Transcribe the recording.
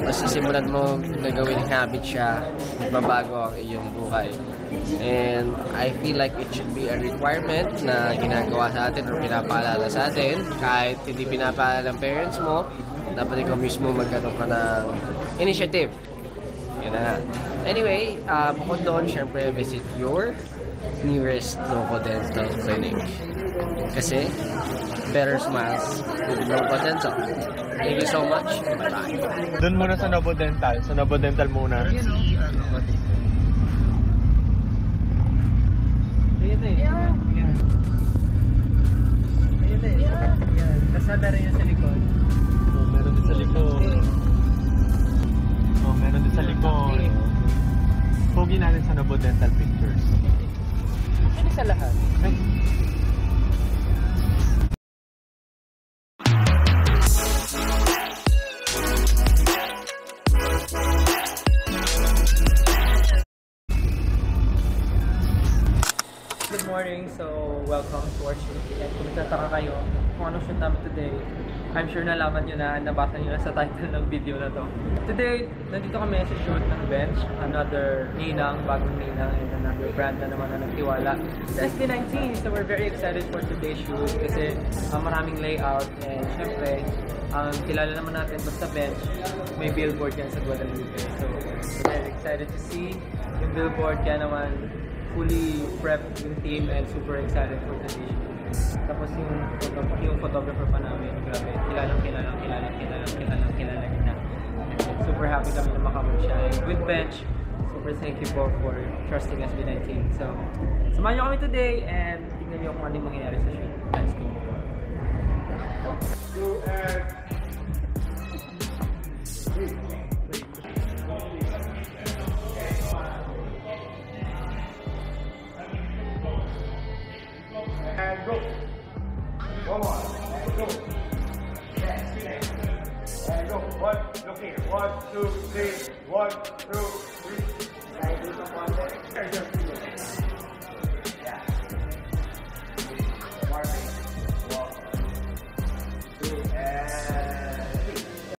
basta simulan mo na gawing habit siya, magbabago ang iyong buhay. And I feel like it should be a requirement na ginagawa sa atin o pinapaalala sa atin. Kahit hindi pinapaalala ng parents mo, dapat ikaw mismo magkaroon ka ng initiative. Yun na nga. Anyway, bukod doon, syempre visit your nearest Novo Dental Clinic. Kasi, better smiles with Novo Dental. Thank you so much. Bye-bye. Doon muna sa Novo Dental. Sa Novo Dental muna. Ayun eh. Ayun eh. Yan. Kasada rin yan sa likod. Oh, meron din sa likod. Oh, meron din sa likod. Pogi natin sa Novo Dental Pictures. Ano sa lahat? Good morning, so welcome to our shoot. And kung nagtataka kayo kung anong shoot namin today, I'm sure nalaman nyo na, nabasa nyo na sa title ng video na to. Today, nandito kami sa shoot ng Bench, another ninang, bagong ninang, and another brand na naman na nagtiwala sa SB19. So we're very excited for today's shoot kasi maraming layout, and syempre, kilala naman natin basta Bench, may billboard yan sa Guadalupe. So we're very excited to see yung billboard, kaya naman fully prepped yung team and super excited for today's shoot. Tapos yung photographer pa namin, grabe, kilala na. Super happy kami na makamove siya. And with Bench, super thank you for trusting SB19. So, samahan nyo kami today and tingnan nyo kung ano yung mangyayari sa shoot. Let's go. And go. One more. Go. And go. One. Look here. 1, 2, 3. 1, 2, 3.